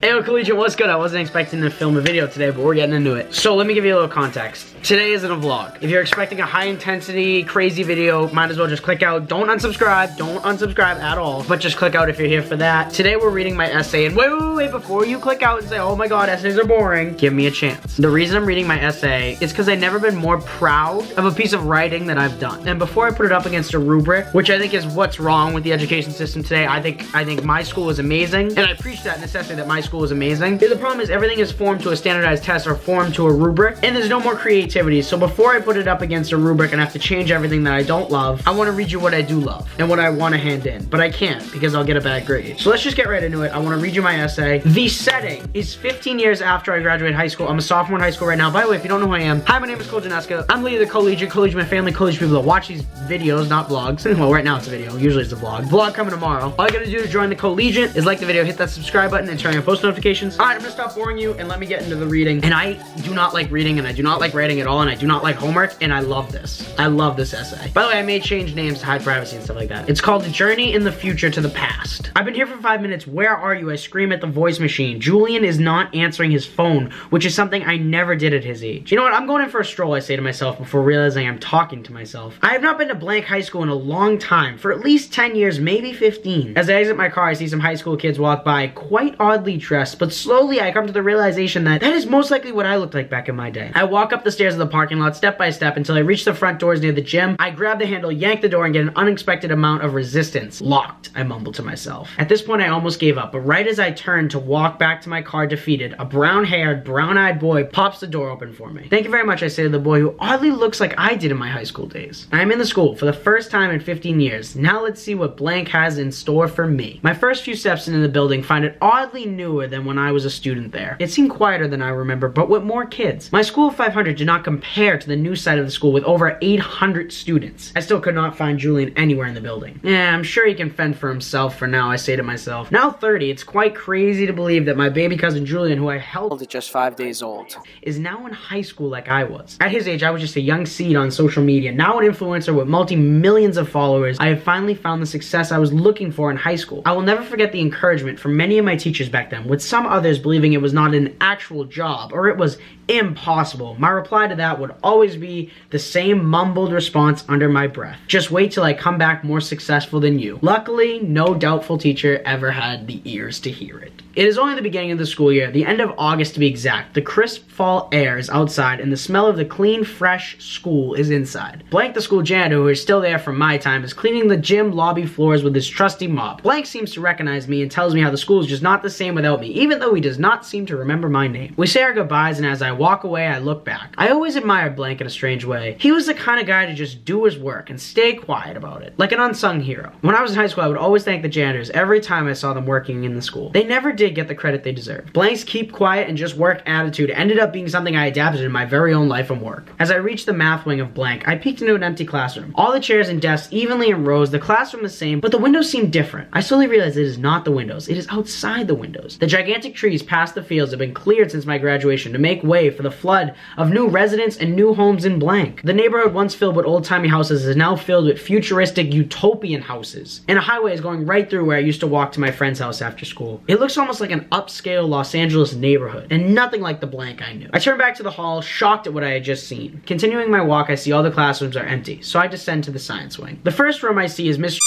Hey, yo, Collegian, what's good? I wasn't expecting to film a video today, but we're getting into it. So let me give you a little context. Today isn't a vlog. If you're expecting a high intensity, crazy video, might as well just click out. Don't unsubscribe at all, but just click out if you're here for that. Today we're reading my essay, and wait, before you click out and say, oh my god, essays are boring, give me a chance. The reason I'm reading my essay is because I've never been more proud of a piece of writing that I've done. And before I put it up against a rubric, which I think is what's wrong with the education system today, I think my school is amazing, and I preach that in this essay that my school is amazing. The problem is everything is formed to a standardized test or formed to a rubric, and there's no more creativity. So before I put it up against a rubric and have to change everything that I don't love, I want to read you what I do love and what I want to hand in, but I can't because I'll get a bad grade. So let's just get right into it. I want to read you my essay. The setting is 15 years after I graduated high school. I'm a sophomore in high school right now. By the way, if you don't know who I am, hi, my name is Giannasca. I'm leader of the Collegion, my family, Collegian people that watch these videos, not vlogs. Well, right now it's a video. Usually it's a vlog. Vlog coming tomorrow. All you gotta do to join the Collegian is like the video, hit that subscribe button, and turn on post notifications. All right, I'm gonna stop boring you and let me get into the reading. And I do not like reading, and I do not like writing at all, and I do not like homework, and I love this. I love this essay. By the way, I may change names to hide privacy and stuff like that. It's called The Journey in the Future to the Past. I've been here for 5 minutes. Where are you? I scream at the voice machine. Julian is not answering his phone, which is something I never did at his age. You know what? I'm going in for a stroll, I say to myself before realizing I'm talking to myself. I have not been to blank high school in a long time, for at least 10 years, maybe 15. As I exit my car, I see some high school kids walk by, quite oddly dressed, but slowly I come to the realization that that is most likely what I looked like back in my day. I walk up the stairs of the parking lot step by step until I reach the front doors near the gym. I grab the handle, yank the door, and get an unexpected amount of resistance. Locked, I mumble to myself. At this point, I almost gave up, but right as I turn to walk back to my car defeated, a brown-haired, brown-eyed boy pops the door open for me. Thank you very much, I say to the boy who oddly looks like I did in my high school days. I am in the school for the first time in 15 years. Now let's see what blank has in store for me. My first few steps into the building find it oddly newer than when I was a student there. It seemed quieter than I remember, but with more kids. My school of 500 did not compare to the new side of the school with over 800 students. I still could not find Julian anywhere in the building. Yeah, I'm sure he can fend for himself for now, I say to myself. Now 30, it's quite crazy to believe that my baby cousin Julian, who I held at just 5 days old, is now in high school like I was. At his age, I was just a young seed on social media, now an influencer with multi-millions of followers. I have finally found the success I was looking for in high school. I will never forget the encouragement from many of my teachers back then, with some others believing it was not an actual job, or it was impossible. My reply to that would always be the same mumbled response under my breath. Just wait till I come back more successful than you. Luckily, no doubtful teacher ever had the ears to hear it. It is only the beginning of the school year, the end of August to be exact. The crisp fall air is outside and the smell of the clean, fresh school is inside. Blank, the school janitor, who is still there from my time, is cleaning the gym lobby floors with his trusty mop. Blank seems to recognize me and tells me how the school is just not the same without me, even though he does not seem to remember my name. We say our goodbyes, and as I walk away, I look back. I always admired Blank in a strange way. He was the kind of guy to just do his work and stay quiet about it, like an unsung hero. When I was in high school, I would always thank the janitors every time I saw them working in the school. They never did get the credit they deserved. Blank's keep quiet and just work attitude ended up being something I adapted in my very own life and work. As I reached the math wing of Blank, I peeked into an empty classroom. All the chairs and desks evenly in rows, the classroom the same, but the windows seemed different. I slowly realized it is not the windows, it is outside the windows. The gigantic trees past the fields have been cleared since my graduation to make way for the flood of new residents and new homes in Blank. The neighborhood once filled with old-timey houses is now filled with futuristic utopian houses. And a highway is going right through where I used to walk to my friend's house after school. It looks almost like an upscale Los Angeles neighborhood, and nothing like the Blank I knew. I turn back to the hall, shocked at what I had just seen. Continuing my walk, I see all the classrooms are empty, so I descend to the science wing. The first room I see is Miss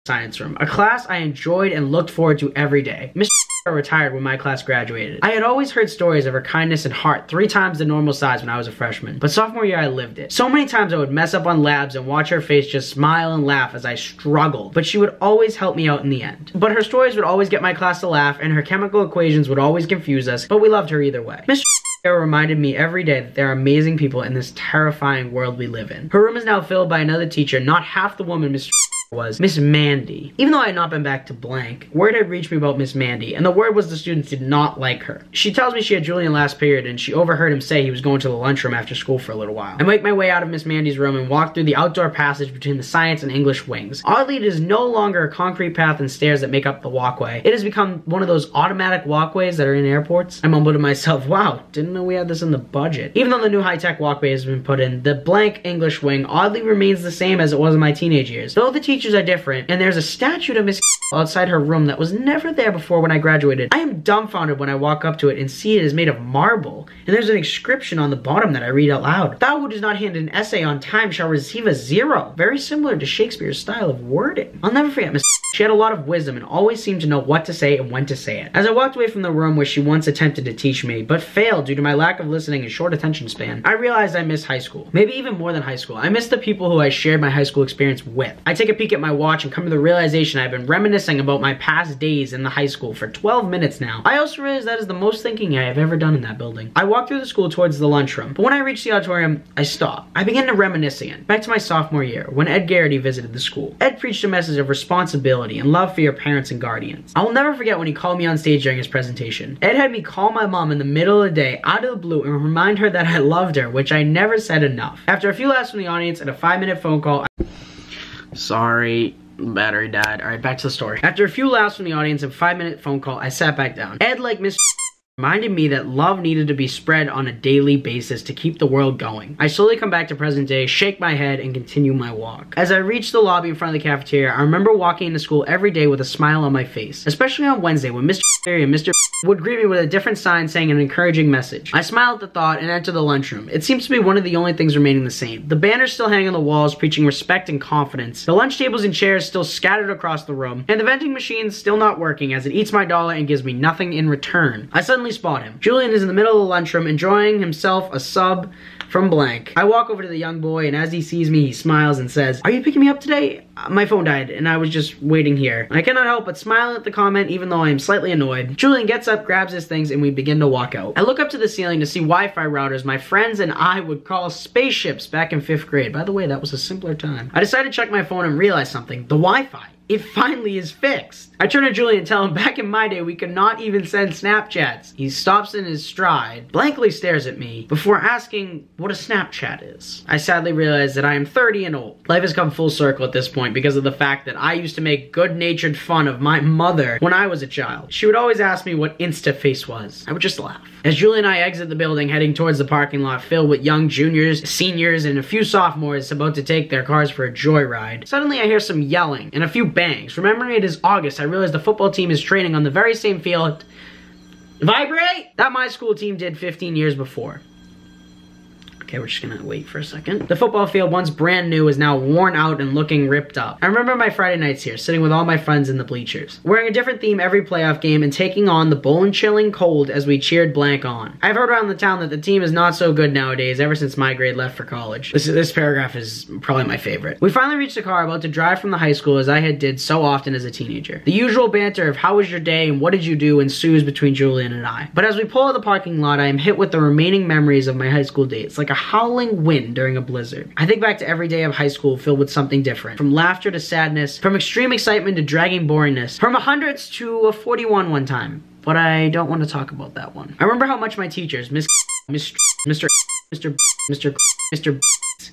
Science room, a class I enjoyed and looked forward to every day. Miss retired when my class graduated. I had always heard stories of her kindness and heart 3 times the normal size when I was a freshman, but sophomore year I lived it. So many times I would mess up on labs and watch her face just smile and laugh as I struggled, but she would always help me out in the end. But her stories would always get my class to laugh, and her chemical equations would always confuse us, but we loved her either way. Miss reminded me every day that there are amazing people in this terrifying world we live in. Her room is now filled by another teacher, not half the woman Miss was Miss Mandy. Even though I had not been back to Blank, word had reached me about Miss Mandy, and the word was the students did not like her. She tells me she had Julian last period, and she overheard him say he was going to the lunchroom after school for a little while. I make my way out of Miss Mandy's room and walk through the outdoor passage between the science and English wings. Oddly, it is no longer a concrete path and stairs that make up the walkway. It has become one of those automatic walkways that are in airports. I mumble to myself, wow, didn't know we had this in the budget. Even though the new high-tech walkway has been put in, the Blank English wing oddly remains the same as it was in my teenage years. Though the teachers teachers are different, and there's a statue to Miss outside her room that was never there before when I graduated. I am dumbfounded when I walk up to it and see it is made of marble, and there's an inscription on the bottom that I read out loud. Thou who does not hand an essay on time shall receive a 0. Very similar to Shakespeare's style of wording. I'll never forget Miss. She had a lot of wisdom and always seemed to know what to say and when to say it. As I walked away from the room where she once attempted to teach me, but failed due to my lack of listening and short attention span, I realized I miss high school. Maybe even more than high school. I miss the people who I shared my high school experience with. I take a peek at my watch and come to the realization I've been reminiscing about my past days in the high school for 12 minutes now. I also realize that is the most thinking I have ever done in that building. I walked through the school towards the lunchroom, but when I reached the auditorium, I stopped. I began to reminisce again, back to my sophomore year, when Ed Garrity visited the school. Ed preached a message of responsibility and love for your parents and guardians. I will never forget when he called me on stage during his presentation. Ed had me call my mom in the middle of the day, out of the blue, and remind her that I loved her, which I never said enough. After a few laughs from the audience and a 5-minute phone call, Sorry, battery died. Alright, back to the story. After a few laughs from the audience and a 5-minute phone call, I sat back down. Ed, like Miss reminded me that love needed to be spread on a daily basis to keep the world going. I slowly come back to present day, shake my head, and continue my walk. As I reached the lobby in front of the cafeteria, I remember walking into school every day with a smile on my face, especially on Wednesday when Mr. and Mr. would greet me with a different sign saying an encouraging message. I smiled at the thought and entered the lunchroom. It seems to be one of the only things remaining the same. The banners still hang on the walls, preaching respect and confidence. The lunch tables and chairs still scattered across the room, and the vending machine still not working as it eats my dollar and gives me nothing in return. I suddenly spot him. Julian is in the middle of the lunchroom enjoying himself a sub from blank. I walk over to the young boy, and as he sees me, he smiles and says, "Are you picking me up today? My phone died, and I was just waiting here." I cannot help but smile at the comment, even though I am slightly annoyed. Julian gets up, grabs his things, and we begin to walk out. I look up to the ceiling to see Wi-Fi routers my friends and I would call spaceships back in 5th grade. By the way, that was a simpler time. I decide to check my phone and realize something. The Wi-Fi. It finally is fixed. I turn to Julian and tell him back in my day we could not even send Snapchats. He stops in his stride, blankly stares at me, before asking what a Snapchat is. I sadly realize that I am 30 and old. Life has come full circle at this point because of the fact that I used to make good-natured fun of my mother when I was a child. She would always ask me what InstaFace was. I would just laugh. As Julian and I exit the building heading towards the parking lot filled with young juniors, seniors, and a few sophomores about to take their cars for a joyride, suddenly I hear some yelling and a few bangs. Remembering it is August, I realize the football team is training on the very same field, vibrate, that my school team did 15 years before. Okay, we're just gonna wait for a second. The football field, once brand new, is now worn out and looking ripped up. I remember my Friday nights here, sitting with all my friends in the bleachers, wearing a different theme every playoff game and taking on the bone-chilling cold as we cheered blank on. I've heard around the town that the team is not so good nowadays ever since my grade left for college. This paragraph is probably my favorite. We finally reached the car about to drive from the high school as I had did so often as a teenager. The usual banter of how was your day and what did you do ensues between Julian and I. But as we pull out the parking lot, I am hit with the remaining memories of my high school days, like a howling wind during a blizzard. I think back to every day of high school filled with something different. From laughter to sadness, from extreme excitement to dragging boringness, from 100s to a 41 one time. But I don't want to talk about that one. I remember how much my teachers, Mr.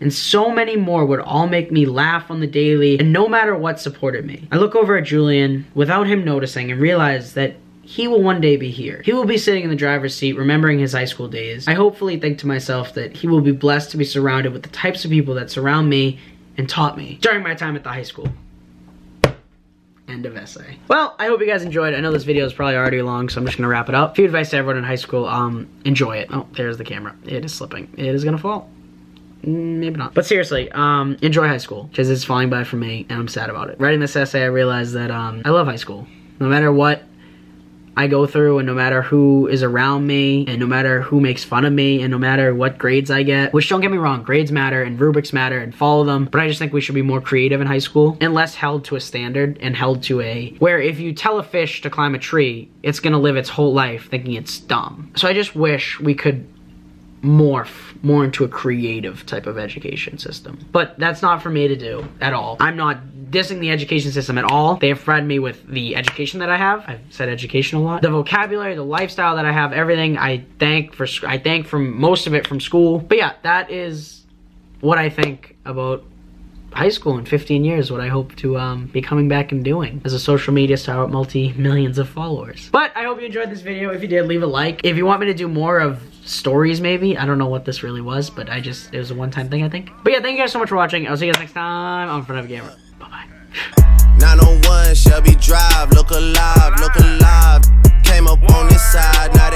and so many more would all make me laugh on the daily, and no matter what supported me. I look over at Julian without him noticing and realize that he will one day be here. He will be sitting in the driver's seat remembering his high school days. I hopefully think to myself that he will be blessed to be surrounded with the types of people that surround me and taught me during my time at the high school. End of essay. Well, I hope you guys enjoyed. I know this video is probably already long, so I'm just gonna wrap it up. Few advice to everyone in high school, enjoy it. Oh, there's the camera. It is slipping. It is gonna fall. Maybe not. But seriously, enjoy high school, because it's falling by for me, and I'm sad about it. Writing this essay, I realized that I love high school. No matter what I go through, and no matter who is around me, and no matter who makes fun of me, and no matter what grades I get, which don't get me wrong, grades matter and rubrics matter and follow them, but I just think we should be more creative in high school and less held to a standard and held to where if you tell a fish to climb a tree, it's gonna live its whole life thinking it's dumb. So I just wish we could morph more into a creative type of education system. But that's not for me to do at all. I'm not dissing the education system at all. They have fed me with the education that I have. I've said education a lot. The vocabulary, the lifestyle that I have, everything I thank from most of it from school. But yeah, that is what I think about high school in 15 years, what I hope to be coming back and doing as a social media star with multi-millions of followers. But I hope you enjoyed this video. If you did, leave a like. If you want me to do more of stories, maybe. I don't know what this really was, but it was a one-time thing, I think. But yeah, thank you guys so much for watching. I'll see you guys next time on Front of Camera. Bye-bye. 901 Shelby Drive, look alive, look alive. Came up on this side, now